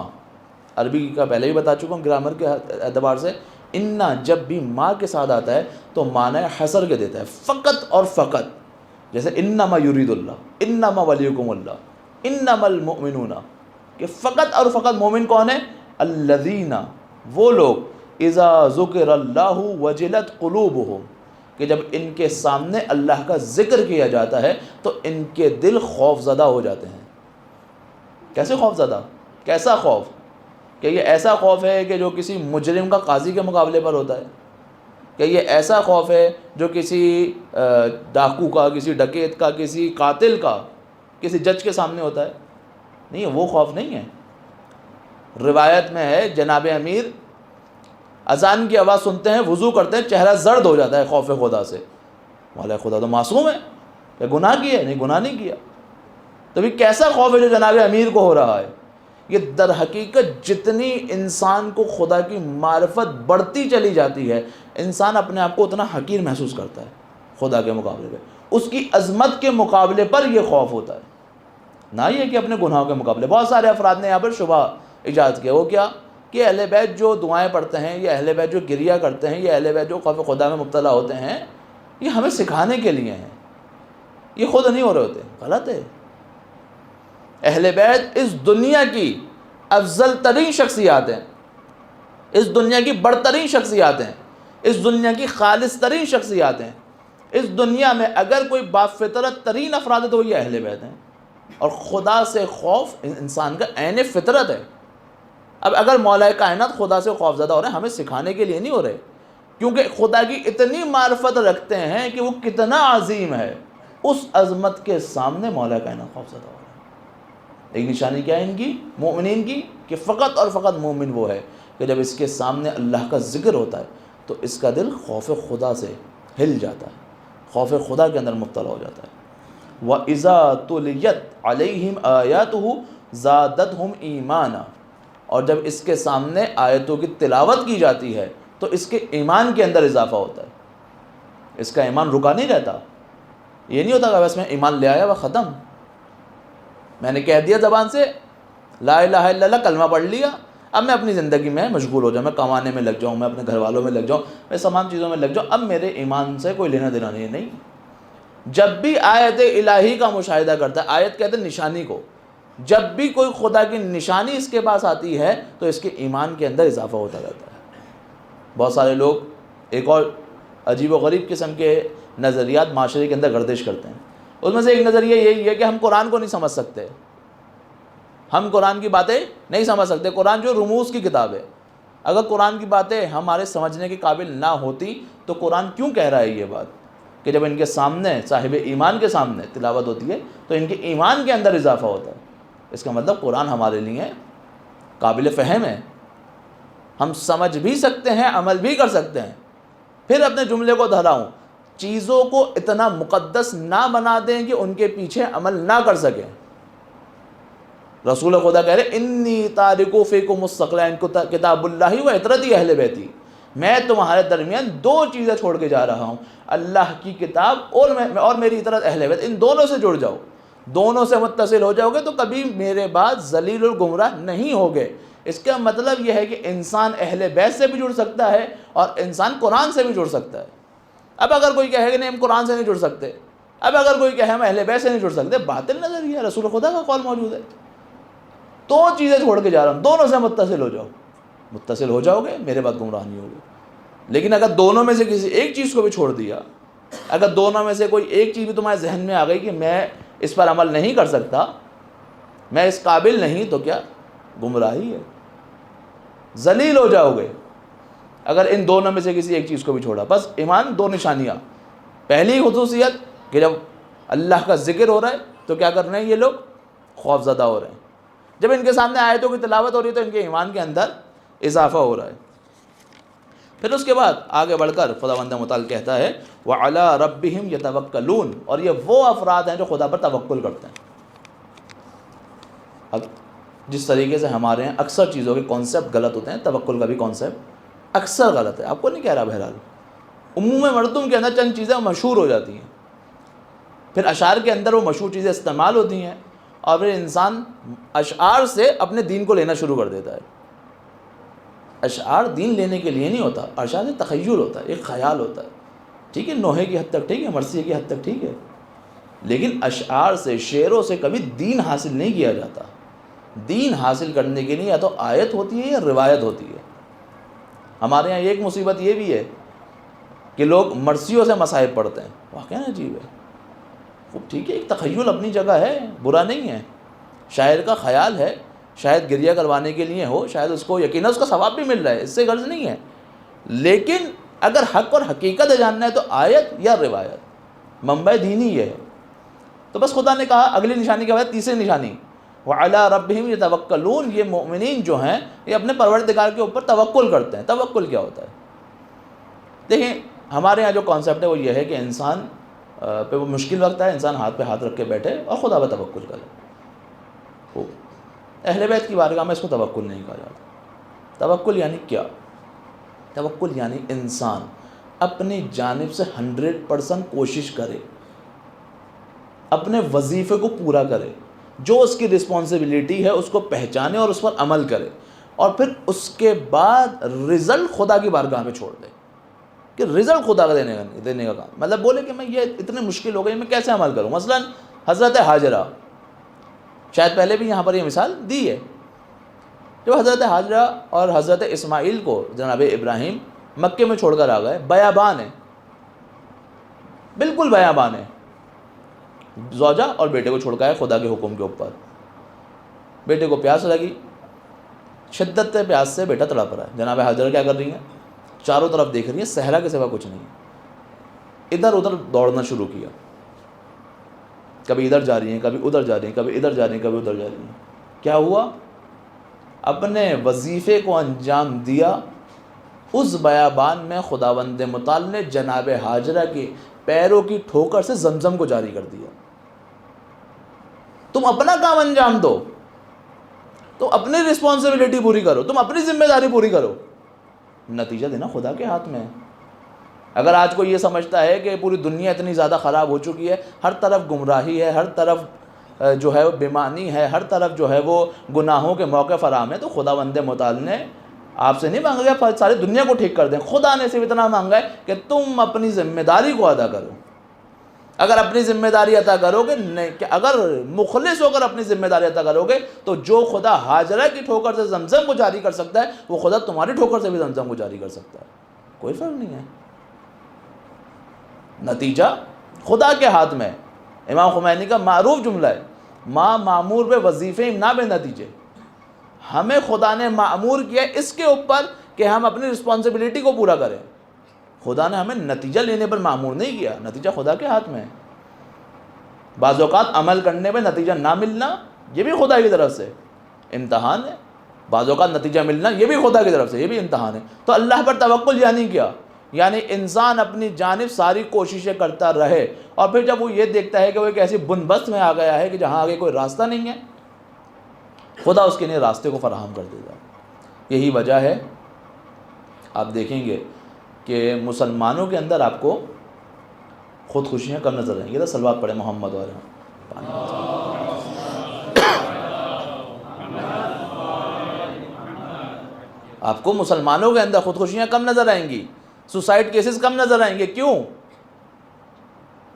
عربی کا پہلے بھی بتا چکا ہوں گرامر کے اعتبار سے، انا جب بھی ما کے ساتھ آتا ہے تو معنی حصر کے دیتا ہے، فقط اور فقط، جیسے انما یرید اللہ، انما ولیکم اللہ، انما المؤمنون، کہ فقط اور فقط مومن کون ہے؟ الذین، وہ لوگ، اذا ذکر اللہ وجلت قلوبہم، کہ جب ان کے سامنے اللہ کا ذکر کیا جاتا ہے تو ان کے دل خوف زدہ ہو جاتے ہیں۔ کیسے خوف زدہ؟ کیسا خوف؟ کہ یہ ایسا خوف ہے کہ جو کسی مجرم کا قاضی کے مقابلے پر ہوتا ہے؟ کہ یہ ایسا خوف ہے جو کسی ڈاکو کا، کسی ڈکیت کا، کسی قاتل کا کسی جج کے سامنے ہوتا ہے؟ نہیں، وہ خوف نہیں ہے۔ روایت میں ہے جناب امیر اذان کی آواز سنتے ہیں، وضو کرتے ہیں، چہرہ زرد ہو جاتا ہے خوف خدا سے۔ مولا خدا تو معصوم ہے، کہ گناہ کیا ہے؟ نہیں، گناہ نہیں کیا۔ تو بھی کیسا خوف ہے جو جناب امیر کو ہو رہا ہے؟ یہ در حقیقت جتنی انسان کو خدا کی معرفت بڑھتی چلی جاتی ہے، انسان اپنے آپ کو اتنا حقیر محسوس کرتا ہے خدا کے مقابلے پہ، اس کی عظمت کے مقابلے پر یہ خوف ہوتا ہے، نہ یہ کہ اپنے گناہوں کے مقابلے۔ بہت سارے افراد نے یہاں پر شبہ ایجاد کیا، وہ کیا؟ کہ اہل بیت جو دعائیں پڑھتے ہیں، یا اہل بیت جو گریہ کرتے ہیں، یا اہل بیت جو خوف خدا میں مبتلا ہوتے ہیں، یہ ہمیں سکھانے کے لیے ہیں، یہ خود نہیں ہو رہے ہوتے۔ غلط ہے۔ اہل بیت اس دنیا کی افضل ترین شخصیات ہیں، اس دنیا کی برترین شخصیات ہیں، اس دنیا کی خالص ترین شخصیات ہیں۔ اس دنیا میں اگر کوئی بافطرت ترین افراد ہے تو وہ یہ اہل بیت ہیں، اور خدا سے خوف انسان کا عین فطرت ہے۔ اب اگر مولا کائنات خدا سے خوف زدہ ہو رہے ہیں، ہمیں سکھانے کے لیے نہیں ہو رہے، کیونکہ خدا کی اتنی معرفت رکھتے ہیں کہ وہ کتنا عظیم ہے، اس عظمت کے سامنے مولا کائنات خوف زدہ ہو رہے ہیں۔ ایک نشانی کیا ہے ان کی؟ مومنین کی، کہ فقط اور فقط مومن وہ ہے کہ جب اس کے سامنے اللہ کا ذکر ہوتا ہے تو اس کا دل خوف خدا سے ہل جاتا ہے، خوف خدا کے اندر مبتلا ہو جاتا ہے۔ وَإِذَا تُلِيَتْ عَلَيْهِمْ آيَاتُهُ زَادَتْهُمْ ایمانا، اور جب اس کے سامنے آیتوں کی تلاوت کی جاتی ہے تو اس کے ایمان کے اندر اضافہ ہوتا ہے، اس کا ایمان رکا نہیں رہتا۔ یہ نہیں ہوتا کہ بس میں ایمان لے آیا وہ ختم، میں نے کہہ دیا زبان سے لا الہ الا اللہ، کلمہ پڑھ لیا، اب میں اپنی زندگی میں مشغول ہو جاؤں، میں کمانے میں لگ جاؤں، میں اپنے گھر والوں میں لگ جاؤں، میں تمام چیزوں میں لگ جاؤں، اب میرے ایمان سے کوئی لینا دینا نہیں۔ نہیں، جب بھی آیت الہی کا مشاہدہ کرتا ہے، آیت کہتے ہیں نشانی کو، جب بھی کوئی خدا کی نشانی اس کے پاس آتی ہے تو اس کے ایمان کے اندر اضافہ ہوتا رہتا ہے۔ بہت سارے لوگ ایک اور عجیب و غریب قسم کے نظریات معاشرے کے اندر گردش کرتے ہیں۔ اس میں سے ایک نظریہ یہی ہے کہ ہم قرآن کو نہیں سمجھ سکتے، ہم قرآن کی باتیں نہیں سمجھ سکتے۔ قرآن جو رموز کی کتاب ہے، اگر قرآن کی باتیں ہمارے سمجھنے کے قابل نہ ہوتی تو قرآن کیوں کہہ رہا ہے یہ بات کہ جب ان کے سامنے، صاحب ایمان کے سامنے تلاوت ہوتی ہے تو ان کے ایمان کے اندر اضافہ ہوتا ہے۔ اس کا مطلب قرآن ہمارے لیے قابل فہم ہے، ہم سمجھ بھی سکتے ہیں، عمل بھی کر سکتے ہیں۔ پھر اپنے جملے کو دہراؤں، چیزوں کو اتنا مقدس نہ بنا دیں کہ ان کے پیچھے عمل نہ کر سکیں۔ رسول خدا کہہ رہے انی تارک فیکم الثقلین کتاب اللہ و عترتی اہل بیتی، میں تمہارے درمیان دو چیزیں چھوڑ کے جا رہا ہوں، اللہ کی کتاب اور میری عترت اہل بیت، ان دونوں سے جڑ جاؤ، دونوں سے متصل ہو جاؤ گے تو کبھی میرے بعد ذلیل اور گمراہ نہیں ہوگے۔ اس کا مطلب یہ ہے کہ انسان اہل بیت سے بھی جڑ سکتا ہے اور انسان قرآن سے بھی جڑ سکتا ہے۔ اب اگر کوئی کہے کہ نہیں ہم قرآن سے نہیں جڑ سکتے، اب اگر کوئی کہے ہم اہل بیت سے نہیں جڑ سکتے، باطل نظریہ ہے، رسول خدا کا قول موجود ہے۔ دو چیزیں چھوڑ کے جا رہا ہوں، دونوں سے متصل ہو جاؤ، متصل ہو جاؤ گے، میرے بعد گمراہ نہیں ہوگے۔ لیکن اگر دونوں میں سے کسی ایک چیز کو بھی چھوڑ دیا، اگر دونوں میں سے کوئی ایک چیز بھی تمہارے ذہن میں آ گئی کہ میں اس پر عمل نہیں کر سکتا، میں اس قابل نہیں، تو کیا گمراہی ہے، ذلیل ہو جاؤ گے اگر ان دونوں میں سے کسی ایک چیز کو بھی چھوڑا۔ بس ایمان دو نشانیاں، پہلی خصوصیت کہ جب اللہ کا ذکر ہو رہا ہے تو کیا کر رہے ہیں یہ لوگ؟ خوف زدہ ہو رہے ہیں۔ جب ان کے سامنے آیتوں کی تلاوت ہو رہی ہے تو ان کے ایمان کے اندر اضافہ ہو رہا ہے۔ پھر اس کے بعد آگے بڑھ کر خداوند متعال کہتا ہے وَعَلَىٰ رَبِّهِمْ يَتَوَكَّلُونَ، اور یہ وہ افراد ہیں جو خدا پر توکل کرتے ہیں۔ اب جس طریقے سے ہمارے ہیں اکثر چیزوں کے کانسیپٹ غلط ہوتے ہیں، توکل کا بھی کانسیپٹ اکثر غلط ہے، آپ کو نہیں کہہ رہا، بہرحال عموم مردم کے اندر چند چیزیں مشہور ہو جاتی ہیں، پھر اشعار کے اندر وہ مشہور چیزیں استعمال ہوتی ہیں اور پھر انسان اشعار سے اپنے دین کو لینا شروع کر دیتا ہے۔ اشعار دین لینے کے لیے نہیں ہوتا، اشعار تخیل ہوتا ہے، ایک خیال ہوتا ہے، ٹھیک ہے، نوحے کی حد تک ٹھیک ہے، مرثیے کی حد تک ٹھیک ہے، لیکن اشعار سے، شعروں سے کبھی دین حاصل نہیں کیا جاتا۔ دین حاصل کرنے کے لیے یا تو آیت ہوتی ہے یا روایت ہوتی ہے۔ ہمارے یہاں ایک مصیبت یہ بھی ہے کہ لوگ مرثیوں سے مصائب پڑھتے ہیں، واقعی عجیب ہے۔ خوب ٹھیک ہے، ایک تخیل اپنی جگہ ہے، برا نہیں ہے، شاعر کا خیال ہے، شاید گریہ کروانے کے لیے ہو، شاید اس کو یقیناً اس کا ثواب بھی مل رہا ہے، اس سے غرض نہیں ہے، لیکن اگر حق اور حقیقت جاننا ہے تو آیت یا روایت، منبع دینی یہ ہے۔ تو بس خدا نے کہا اگلی نشانی کے بعد تیسری نشانی وَعَلَىٰ رَبِّهِمْ يَتَوَكَّلُونَ، یہ مومنین جو ہیں یہ اپنے پروردگار کے اوپر توکل کرتے ہیں۔ توکل کیا ہوتا ہے؟ دیکھیں ہمارے یہاں جو کانسیپٹ ہے وہ یہ ہے کہ انسان پہ وہ مشکل وقت ہے، انسان ہاتھ پہ ہاتھ رکھ کے بیٹھے اور خدا پہ توکل کرے۔ اہل بیت کی بارگاہ میں اس کو توکل نہیں کہا جاتا۔ توکل یعنی کیا؟ توکل یعنی انسان اپنی جانب سے 100% کوشش کرے، اپنے وظیفے کو پورا کرے، جو اس کی رسپانسبلٹی ہے اس کو پہچانے اور اس پر عمل کرے، اور پھر اس کے بعد رزلٹ خدا کی بارگاہ میں چھوڑ دے، کہ رزلٹ خدا کا دینے کا کام، مطلب بولے کہ میں یہ اتنے مشکل ہو گئی، میں کیسے عمل کروں؟ مثلا حضرت حاجرہ، شاید پہلے بھی یہاں پر یہ مثال دی ہے، جو حضرت حاجرہ اور حضرت اسماعیل کو جناب ابراہیم مکے میں چھوڑ کر آ گئے، بیابان ہے، بالکل بیابان ہے، زوجہ اور بیٹے کو چھوڑ کے آئے خدا کے حکم کے اوپر۔ بیٹے کو پیاس لگی، شدت پیاس سے بیٹا تڑپ رہا ہے، جناب حاجرہ کیا کر رہی ہیں؟ چاروں طرف دیکھ رہی ہیں، صحرا کے سوا کچھ نہیں، ادھر ادھر دوڑنا شروع کیا، کبھی ادھر جا رہی ہیں، کبھی ادھر جا رہی ہیں، کبھی ادھر جا رہی ہیں، کبھی ادھر جا رہی ہیں۔ کیا ہوا؟ اپنے وظیفے کو انجام دیا، اس بیابان میں خداوند متعال نے جناب ہاجرہ کے پیروں کی ٹھوکر سے زمزم کو جاری کر دیا۔ تم اپنا کام انجام دو، تم اپنی رسپانسبلٹی پوری کرو، تم اپنی ذمہ داری پوری کرو، نتیجہ دینا خدا کے ہاتھ میں ہے۔ اگر آج کوئی یہ سمجھتا ہے کہ پوری دنیا اتنی زیادہ خراب ہو چکی ہے، ہر طرف گمراہی ہے، ہر طرف جو ہے وہ بیمانی ہے، ہر طرف جو ہے وہ گناہوں کے موقع فراہم ہے، تو خداوند متعال نے آپ سے نہیں مانگا گیا ساری دنیا کو ٹھیک کر دیں، خدا نے صرف اتنا مانگا ہے کہ تم اپنی ذمہ داری کو ادا کرو۔ اگر اپنی ذمہ داری ادا کرو گے، اگر مخلص ہو کر اپنی ذمہ داری ادا کرو گے، تو جو خدا ہاجرہ کی ٹھوکر سے زمزم کو جاری کر سکتا ہے، وہ خدا تمہاری ٹھوکر سے بھی زمزم کو جاری کر سکتا ہے، کوئی فرق نہیں ہے۔ نتیجہ خدا کے ہاتھ میں۔ امام خمینی کا معروف جملہ ہے، ماں معمور بے وظیفے نہ بے نتیجے۔ ہمیں خدا نے معمور کیا اس کے اوپر کہ ہم اپنی رسپانسبلٹی کو پورا کریں، خدا نے ہمیں نتیجہ لینے پر معمور نہیں کیا، نتیجہ خدا کے ہاتھ میں ہے۔ بعض اوقات عمل کرنے پہ نتیجہ نہ ملنا یہ بھی خدا کی طرف سے امتحان ہے، بعض اوقات نتیجہ ملنا یہ بھی خدا کی طرف سے، یہ بھی امتحان ہے۔ تو اللہ پر توکل یعنی کیا؟ یعنی انسان اپنی جانب ساری کوششیں کرتا رہے، اور پھر جب وہ یہ دیکھتا ہے کہ وہ ایک ایسی بندبست میں آ گیا ہے کہ جہاں آگے کوئی راستہ نہیں ہے، خدا اس کے لیے راستے کو فراہم کر دے گا۔ یہی وجہ ہے آپ دیکھیں گے کہ مسلمانوں کے اندر آپ کو خودکشیاں کم نظر آئیں گی۔ تو صلوات پڑھیں محمد والے۔ آپ کو مسلمانوں کے اندر خودکشیاں کم نظر آئیں گی، سوسائڈ کیسز کم نظر آئیں گے۔ کیوں؟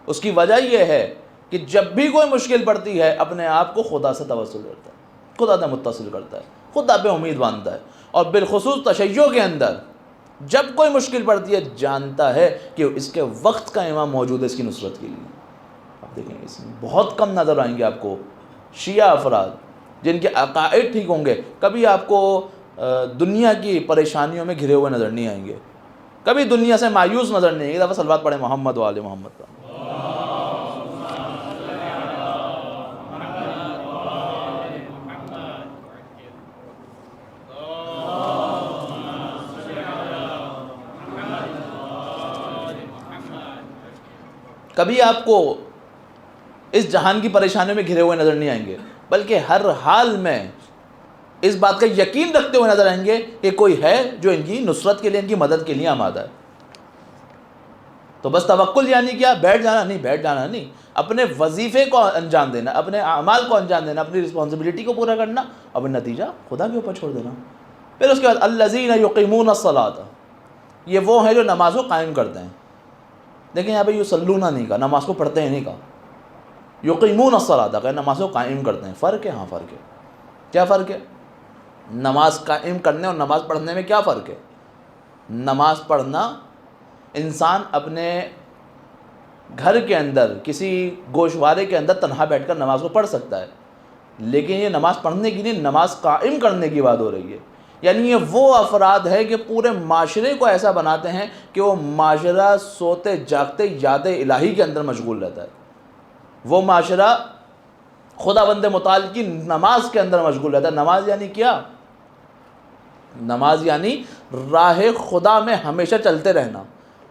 اس کی وجہ یہ ہے کہ جب بھی کوئی مشکل پڑتی ہے اپنے آپ کو خدا سے توسل کرتا ہے، خدا سے متصل کرتا ہے، خدا پہ امید باندھتا ہے، اور بالخصوص تشیع کے اندر جب کوئی مشکل پڑتی ہے جانتا ہے کہ اس کے وقت کا امام موجود ہے اس کی نصرت کے لیے۔ آپ دیکھیں گے اس میں بہت کم نظر آئیں گے آپ کو شیعہ افراد جن کے عقائد ٹھیک ہوں گے، کبھی آپ کو دنیا کی پریشانیوں میں گھرے ہوئے نظر نہیں آئیں گے، کبھی دنیا سے مایوس نظر نہیں آئیں گے۔ صلوات پڑھیں محمد و آل محمد پر۔ کبھی آپ کو اس جہان کی پریشانیوں میں گھرے ہوئے نظر نہیں آئیں گے، بلکہ ہر حال میں اس بات کا یقین رکھتے ہوئے نظر آئیں گے کہ کوئی ہے جو ان کی نصرت کے لیے، ان کی مدد کے لیے آمادہ ہے۔ تو بس توکل یعنی کیا؟ بیٹھ جانا نہیں، بیٹھ جانا نہیں، اپنے وظیفے کو انجام دینا، اپنے اعمال کو انجام دینا، اپنی رسپانسبلٹی کو پورا کرنا، اب نتیجہ خدا کے اوپر چھوڑ دینا۔ پھر اس کے بعد الذین یقیمون الصلاۃ، یہ وہ ہیں جو نماز کو قائم کرتے ہیں۔ لیکن یہاں پہ یصلون نہیں کہا، نماز کو پڑھتے ہیں نہیں کہا، یقیمون الصلاۃ کہ نماز کو قائم کرتے ہیں۔ فرق ہے؟ ہاں فرق ہے۔ کیا فرق ہے؟ نماز قائم کرنے اور نماز پڑھنے میں کیا فرق ہے؟ نماز پڑھنا انسان اپنے گھر کے اندر کسی گوشوارے کے اندر تنہا بیٹھ کر نماز کو پڑھ سکتا ہے، لیکن یہ نماز پڑھنے کی نہیں، نماز قائم کرنے کی بات ہو رہی ہے۔ یعنی یہ وہ افراد ہے کہ پورے معاشرے کو ایسا بناتے ہیں کہ وہ معاشرہ سوتے جاگتے یاد الہی کے اندر مشغول رہتا ہے، وہ معاشرہ خداوند متعال کی نماز کے اندر مشغول رہتا ہے۔ نماز یعنی کیا؟ نماز یعنی راہ خدا میں ہمیشہ چلتے رہنا۔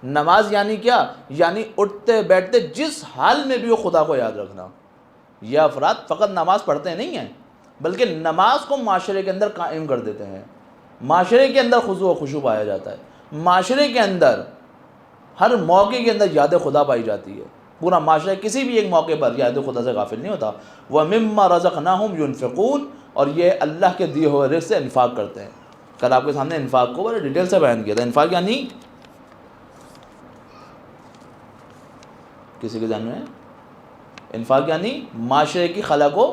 نماز یعنی کیا؟ یعنی اٹھتے بیٹھتے جس حال میں بھی وہ خدا کو یاد رکھنا۔ یہ افراد فقط نماز پڑھتے نہیں ہیں، بلکہ نماز کو معاشرے کے اندر قائم کر دیتے ہیں، معاشرے کے اندر خضوع و خشوع پایا جاتا ہے، معاشرے کے اندر ہر موقع کے اندر یاد خدا پائی جاتی ہے۔ پورا معاشرہ کسی بھی ایک موقع پر یاد خدا سے غافل نہیں ہوتا۔ وَمِمَّا رَزَقْنَاهُمْ يُنْفِقُونَ، اور یہ اللہ کے دیے ہوئے رزق سے انفاق کرتے ہیں۔ کل آپ کے سامنے انفاق کو بڑے ڈیٹیل سے بیان کیا تھا۔ انفاق یعنی کسی کے ذہن میں؟ انفاق یعنی معاشرے کی خلا کو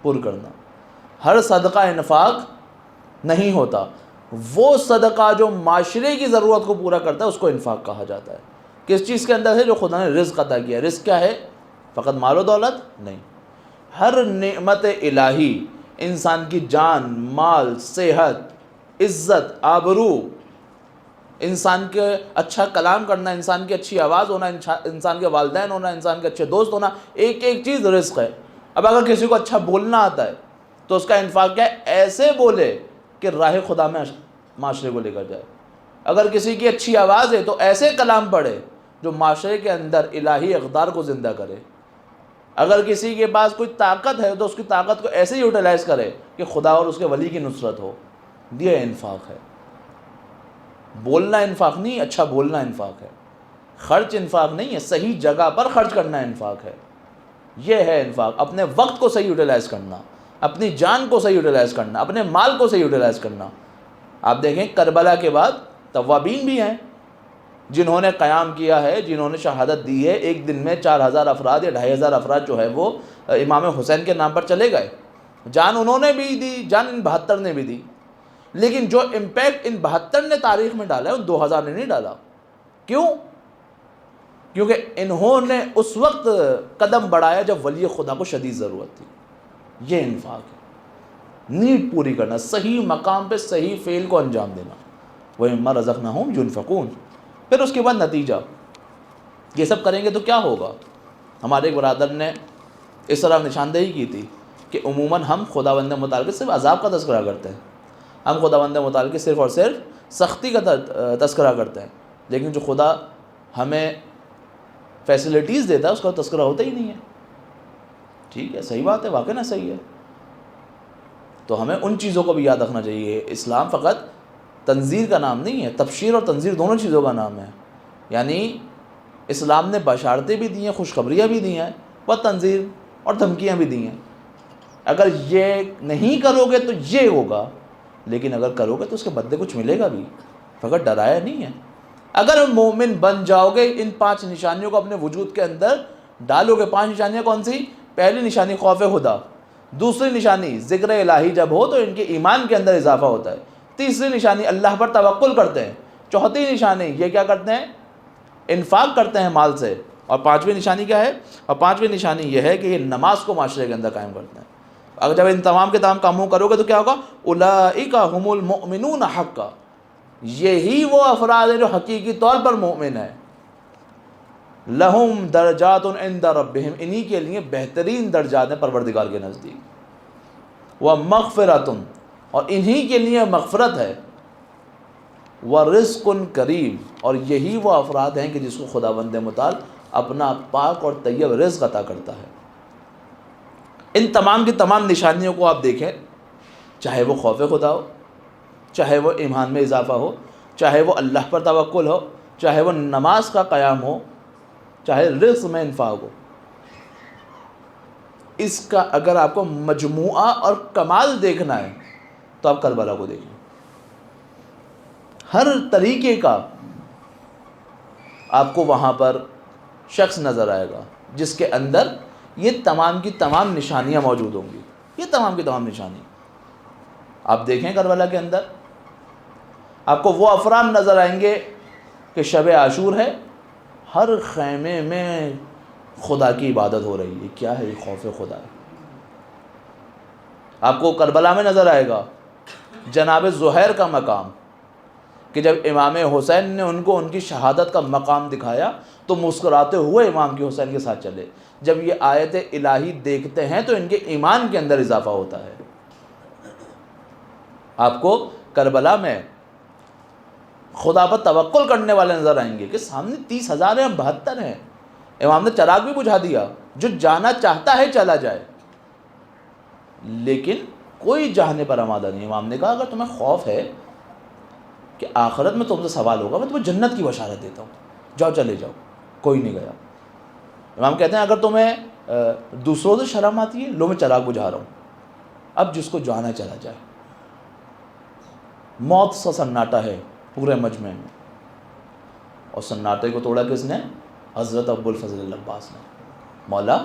پر کرنا۔ ہر صدقہ انفاق نہیں ہوتا، وہ صدقہ جو معاشرے کی ضرورت کو پورا کرتا ہے اس کو انفاق کہا جاتا ہے۔ کس چیز کے اندر ہے؟ جو خدا نے رزق عطا کیا ہے۔ رزق کیا ہے؟ فقط مال و دولت نہیں، ہر نعمت الہی، انسان کی جان، مال، صحت، عزت، آبرو، انسان کے اچھا کلام کرنا، انسان کی اچھی آواز ہونا، انسان کے والدین ہونا، انسان کے اچھے دوست ہونا، ایک ایک چیز رزق ہے۔ اب اگر کسی کو اچھا بولنا آتا ہے، تو اس کا انفاق کیا ہے؟ ایسے بولے کہ راہ خدا میں معاشرے کو لے کر جائے۔ اگر کسی کی اچھی آواز ہے تو ایسے کلام پڑھے جو معاشرے کے اندر الہی اقدار کو زندہ کرے۔ اگر کسی کے پاس کوئی طاقت ہے تو اس کی طاقت کو ایسے ہی یوٹیلائز کرے کہ خدا اور اس کے ولی کی نصرت ہو۔ یہ انفاق ہے۔ بولنا انفاق نہیں، اچھا بولنا انفاق ہے۔ خرچ انفاق نہیں ہے، صحیح جگہ پر خرچ کرنا انفاق ہے۔ یہ ہے انفاق، اپنے وقت کو صحیح یوٹیلائز کرنا، اپنی جان کو صحیح یوٹیلائز کرنا، اپنے مال کو صحیح یوٹیلائز کرنا۔ آپ دیکھیں کربلا کے بعد توابین بھی ہیں جنہوں نے قیام کیا ہے، جنہوں نے شہادت دی ہے۔ ایک دن میں 4000 افراد یا 2500 افراد جو ہے وہ امام حسین کے نام پر چلے گئے۔ جان انہوں نے بھی دی، جان ان 72 نے بھی دی، لیکن جو امپیکٹ ان 72 نے تاریخ میں ڈالا ہے ان 2000 نے نہیں ڈالا۔ کیوں؟ کیونکہ انہوں نے اس وقت قدم بڑھایا جب ولی خدا کو شدید ضرورت تھی۔ یہ انفاق ہے، نیڈ پوری کرنا، صحیح مقام پہ صحیح فعل کو انجام دینا۔ وَمِمَّا رَزَقْنَاهُمْ يُنْفِقُونَ۔ پھر اس کے بعد نتیجہ، یہ سب کریں گے تو کیا ہوگا؟ ہمارے ایک برادر نے اس طرح نشاندہی کی تھی کہ عموماً ہم خداوند متعال صرف عذاب کا تذکرہ کرتے ہیں، ہم خداوند متعال صرف اور صرف سختی کا تذکرہ کرتے ہیں، لیکن جو خدا ہمیں فیسلٹیز دیتا ہے اس کا تذکرہ ہوتا ہی نہیں ہے۔ ٹھیک ہے، صحیح بات ہے، واقعی نہ صحیح ہے۔ تو ہمیں ان چیزوں کو بھی یاد رکھنا چاہیے۔ اسلام فقط تنذیر کا نام نہیں ہے، تبشیر اور تنذیر دونوں چیزوں کا نام ہے۔ یعنی اسلام نے بشارتیں بھی دی ہیں، خوشخبریاں بھی دی ہیں، اور تنذیر اور دھمکیاں بھی دی ہیں۔ اگر یہ نہیں کرو گے تو یہ ہوگا، لیکن اگر کرو گے تو اس کے بدلے کچھ ملے گا بھی، فقط ڈرایا نہیں ہے۔ اگر مومن بن جاؤ گے، ان 5 نشانیوں کو اپنے وجود کے اندر ڈالو گے۔ 5 نشانیاں کون سی؟ پہلی نشانی خوف خدا، دوسری نشانی ذکر الہی جب ہو تو ان کے ایمان کے اندر اضافہ ہوتا ہے، تیسری نشانی اللہ پر توکل کرتے ہیں، چوتھی نشانی یہ کیا کرتے ہیں؟ انفاق کرتے ہیں مال سے، اور 5ویں نشانی کیا ہے؟ اور 5ویں نشانی یہ ہے کہ یہ نماز کو معاشرے کے اندر قائم کرتے ہیں۔ اگر جب ان تمام کے تمام کاموں کرو گے تو کیا ہوگا؟ اولئک هم المؤمنون حقا، یہی وہ افراد ہیں جو حقیقی طور پر مومن ہیں۔ لہم درجات عند ربہم، انہی کے لیے بہترین درجات ہیں پروردگار کے نزدیک۔ ومغفرۃ، اور انہی کے لیے مغفرت ہے۔ ورزق کریم، اور یہی وہ افراد ہیں کہ جس کو خداوند متعال اپنا پاک اور طیب رزق عطا کرتا ہے۔ ان تمام کی تمام نشانیوں کو آپ دیکھیں، چاہے وہ خوف خدا ہو، چاہے وہ ایمان میں اضافہ ہو، چاہے وہ اللہ پر توکل ہو، چاہے وہ نماز کا قیام ہو، چاہے رزق میں انفاق ہو، اس کا اگر آپ کو مجموعہ اور کمال دیکھنا ہے تو آپ کربلا کو دیکھیں۔ ہر طریقے کا آپ کو وہاں پر شخص نظر آئے گا جس کے اندر یہ تمام کی تمام نشانیاں موجود ہوں گی، یہ تمام کی تمام نشانیاں آپ دیکھیں۔ کربلا کے اندر آپ کو وہ افراد نظر آئیں گے کہ شب عاشور ہے، ہر خیمے میں خدا کی عبادت ہو رہی ہے۔ کیا ہے؟ یہ خوف خدا ہے۔ آپ کو کربلا میں نظر آئے گا جناب زہیر کا مقام، کہ جب امام حسین نے ان کو ان کی شہادت کا مقام دکھایا تو مسکراتے ہوئے امام کے حسین کے ساتھ چلے۔ جب یہ آیت الہی دیکھتے ہیں تو ان کے ایمان کے اندر اضافہ ہوتا ہے۔ آپ کو کربلا میں خدا پر توکل کرنے والے نظر آئیں گے کہ سامنے 30,000 ہیں، 72 ہیں۔ امام نے چراغ بھی بجھا دیا، جو جانا چاہتا ہے چلا جائے، لیکن کوئی جانے پر آمادہ نہیں۔ امام نے کہا اگر تمہیں خوف ہے کہ آخرت میں تم سے سوال ہوگا، میں تمہیں جنت کی بشارت دیتا ہوں، جاؤ چلے جاؤ۔ کوئی نہیں گیا۔ امام کہتے ہیں اگر تمہیں دوسروں سے شرم آتی ہے، لو میں چراغ بجھا رہا ہوں، اب جس کو جانا چلا جائے۔ موت سا سناٹا ہے پورے مجمع میں، اور سناٹے کو توڑا کس نے؟ حضرت ابو الفضل العباس نے۔ مولا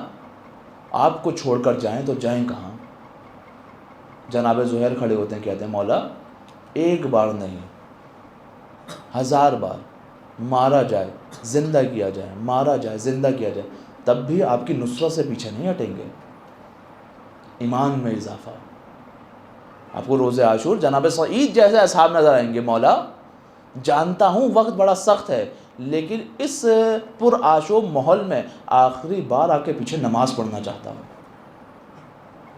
آپ کو چھوڑ کر جائیں تو جائیں کہاں؟ جناب زہیر کھڑے ہوتے ہیں، کہتے ہیں مولا ایک بار نہیں، 1000 بار مارا جائے زندہ کیا جائے، مارا جائے زندہ کیا جائے، تب بھی آپ کی نصرت سے پیچھے نہیں ہٹیں گے۔ ایمان میں اضافہ۔ آپ کو روز عاشور جناب سعید جیسے اصحاب نظر آئیں گے، مولا جانتا ہوں وقت بڑا سخت ہے، لیکن اس پرآشوب ماحول میں آخری بار آ کے پیچھے نماز پڑھنا چاہتا ہوں۔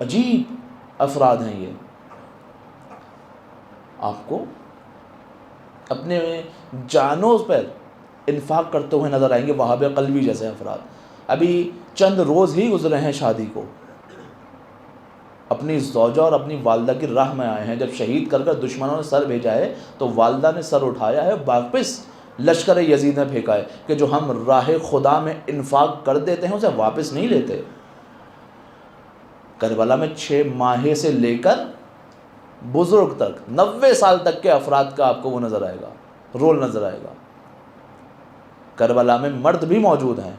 عجیب افراد ہیں یہ. آپ کو اپنے جانوں پر انفاق کرتے ہوئے نظر آئیں گے وہاب قلبی جیسے افراد. ابھی چند روز ہی گزرے ہیں شادی کو، اپنی زوجہ اور اپنی والدہ کی راہ میں آئے ہیں. جب شہید کر دشمنوں نے سر بھیجا ہے تو والدہ نے سر اٹھایا ہے، واپس لشکر یزید نے پھینکا ہے کہ جو ہم راہ خدا میں انفاق کر دیتے ہیں اسے واپس نہیں لیتے. کربلا میں 6 ماہے سے لے کر بزرگ تک 90 سال تک کے افراد کا آپ کو وہ نظر آئے گا، رول نظر آئے گا. کربلا میں مرد بھی موجود ہیں،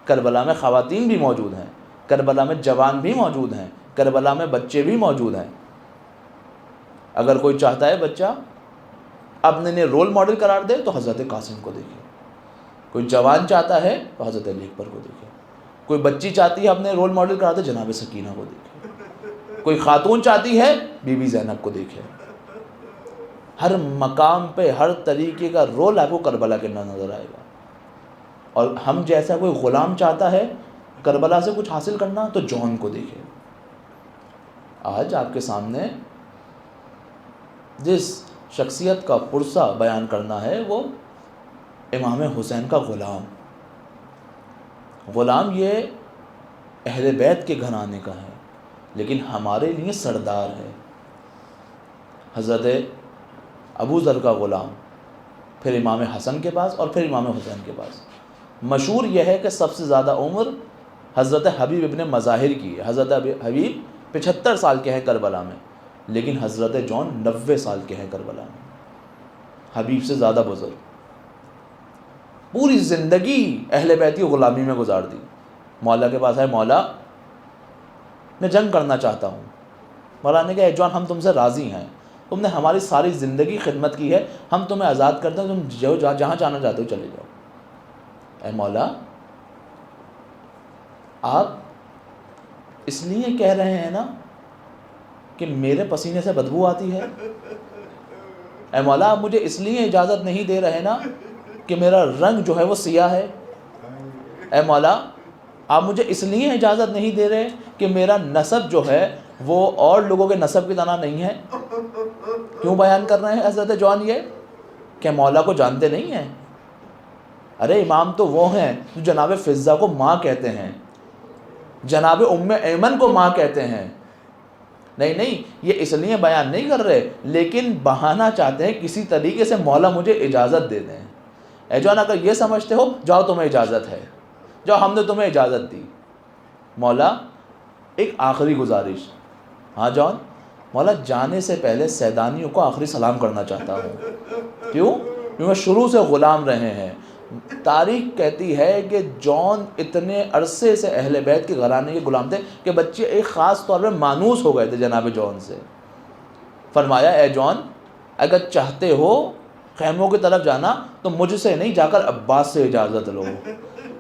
کربلا میں خواتین بھی موجود ہیں، کربلا میں جوان بھی موجود ہیں، کربلا میں بچے بھی موجود ہیں. اگر کوئی چاہتا ہے بچہ اپنے نے رول ماڈل قرار دے تو حضرت قاسم کو دیکھے. کوئی جوان چاہتا ہے تو حضرت علی اکبر کو دیکھے. کوئی بچی چاہتی ہے اپنے رول ماڈل قرار دے جناب سکینہ کو دیکھے. کوئی خاتون چاہتی ہے بی بی زینب کو دیکھے. ہر مقام پہ ہر طریقے کا رول آپ کو کربلا کے اندر نظر آئے گا. اور ہم جیسا کوئی غلام چاہتا ہے کربلا سے کچھ حاصل کرنا تو جون کو دیکھے. آج آپ کے سامنے جس شخصیت کا پرسہ بیان کرنا ہے وہ امام حسین کا غلام. غلام یہ اہل بیت کے گھرانے کا ہے لیکن ہمارے لیے سردار ہے. حضرت ابو ذر کا غلام، پھر امام حسن کے پاس اور پھر امام حسین کے پاس. مشہور یہ ہے کہ سب سے زیادہ عمر حضرت حبیب ابن مظاہر کی ہے. حضرت حبیب 75 سال کے ہیں کربلا میں، لیکن حضرت جون 90 سال کے ہیں کربلا میں. حبیب سے زیادہ بزرگ. پوری زندگی اہل بیت کی غلامی میں گزار دی. مولا کے پاس آئے، مولا میں جنگ کرنا چاہتا ہوں. مولا نے کہا اے جون ہم تم سے راضی ہیں، تم نے ہماری ساری زندگی خدمت کی ہے، ہم تمہیں آزاد کرتے ہیں، تم جہاں جانا چاہتے ہو چلے جاؤ. اے مولا آپ اس لیے کہہ رہے ہیں نا کہ میرے پسینے سے بدبو آتی ہے؟ اے مولا آپ مجھے اس لیے اجازت نہیں دے رہے نا کہ میرا رنگ جو ہے وہ سیاہ ہے؟ اے مولا آپ مجھے اس لیے اجازت نہیں دے رہے کہ میرا نسب جو ہے وہ اور لوگوں کے نسب کی طرح نہیں ہے؟ کیوں بیان کر رہے ہیں حضرت جون یہ کہ مولا کو جانتے نہیں ہیں؟ ارے امام تو وہ ہیں جو جناب فضہ کو ماں کہتے ہیں، جناب ام ایمن کو ماں کہتے ہیں. نہیں یہ اس لیے بیان نہیں کر رہے لیکن بہانہ چاہتے ہیں کسی طریقے سے مولا مجھے اجازت دے دیں. اے جون اگر یہ سمجھتے ہو جاؤ تمہیں اجازت ہے، جاؤ ہم نے تمہیں اجازت دی. مولا ایک آخری گزارش. ہاں جون. مولا جانے سے پہلے سیدانیوں کو آخری سلام کرنا چاہتا ہوں. کیوں؟ کیونکہ شروع سے غلام رہے ہیں. تاریخ کہتی ہے کہ جون اتنے عرصے سے اہل بیت کے گھرانے کے غلام تھے کہ بچے ایک خاص طور پہ مانوس ہو گئے تھے جناب جون سے. فرمایا اے جون اگر چاہتے ہو خیموں کی طرف جانا تو مجھ سے نہیں، جا کر عباس سے اجازت لو.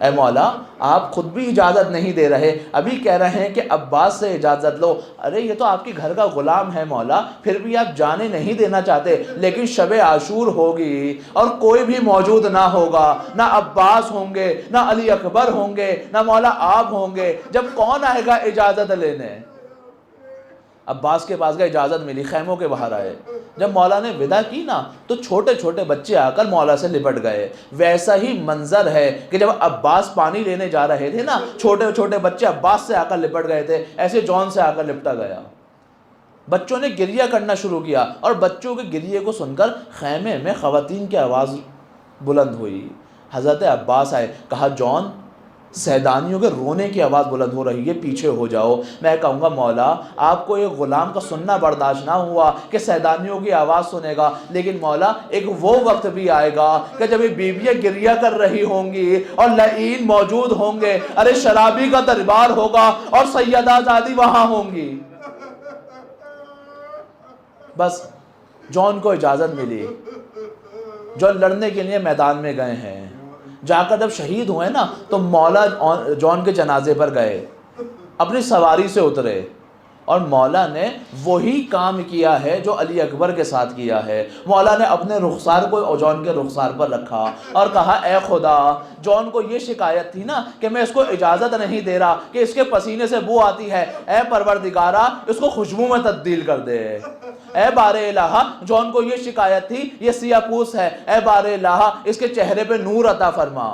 اے مولا آپ خود بھی اجازت نہیں دے رہے، ابھی کہہ رہے ہیں کہ عباس سے اجازت لو. ارے یہ تو آپ کے گھر کا غلام ہے مولا، پھر بھی آپ جانے نہیں دینا چاہتے. لیکن شب عاشور ہوگی اور کوئی بھی موجود نہ ہوگا، نہ عباس ہوں گے، نہ علی اکبر ہوں گے، نہ مولا آپ ہوں گے. جب کون آئے گا اجازت لینے؟ عباس کے پاس کا اجازت ملی، خیموں کے باہر آئے. جب مولا نے ودا کی نا تو چھوٹے چھوٹے بچے آ کر مولا سے لپٹ گئے. ویسا ہی منظر ہے کہ جب عباس پانی لینے جا رہے تھے نا، چھوٹے چھوٹے بچے عباس سے آ کر لپٹ گئے تھے، ایسے جون سے آ کر لپٹا گیا. بچوں نے گریہ کرنا شروع کیا اور بچوں کے گریے کو سن کر خیمے میں خواتین کی آواز بلند ہوئی. حضرت عباس آئے، کہا جون سیدانیوں کے رونے کی آواز بلند ہو رہی ہے، پیچھے ہو جاؤ. میں کہوں گا مولا آپ کو ایک غلام کا سننا برداشت نہ ہوا کہ سیدانیوں کی آواز سنے گا، لیکن مولا ایک وہ وقت بھی آئے گا کہ جب یہ بیویاں گریہ کر رہی ہوں گی اور لعین موجود ہوں گے. ارے شرابی کا دربار ہوگا اور سیدہ زادی وہاں ہوں گی. بس جون کو اجازت ملی، جو لڑنے کے لیے میدان میں گئے ہیں. جا کر جب شہید ہوئے نا تو مولا جون کے جنازے پر گئے، اپنی سواری سے اترے اور مولا نے وہی کام کیا ہے جو علی اکبر کے ساتھ کیا ہے. مولا نے اپنے رخسار کو جون کے رخسار پر رکھا اور کہا اے خدا، جون کو یہ شکایت تھی نا کہ میں اس کو اجازت نہیں دے رہا کہ اس کے پسینے سے بو آتی ہے، اے پروردگارہ اس کو خوشبو میں تبدیل کر دے. اے بار الہ، جون کو یہ شکایت تھی یہ سیاہ پوس ہے، اے بار الہ اس کے چہرے پہ نور عطا فرما.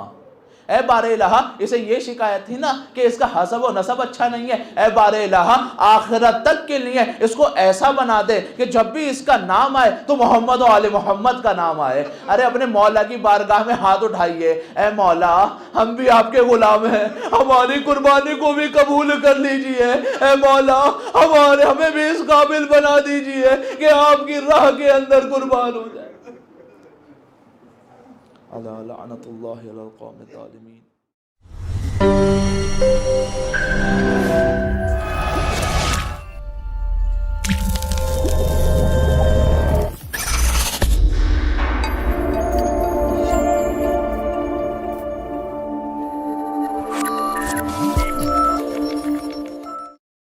اے بار الہ اسے یہ شکایت تھی نا کہ اس کا حسب و نسب اچھا نہیں ہے، اے بار الہ آخرت تک کے لیے اس کو ایسا بنا دے کہ جب بھی اس کا نام آئے تو محمد و آل محمد کا نام آئے. ارے اپنے مولا کی بارگاہ میں ہاتھ اٹھائیے، اے مولا ہم بھی آپ کے غلام ہیں، ہماری قربانی کو بھی قبول کر لیجئے. اے مولا ہمیں بھی اس قابل بنا دیجئے کہ آپ کی راہ کے اندر قربان ہو جائے. لعنت اللہ علی القوم الظالمین.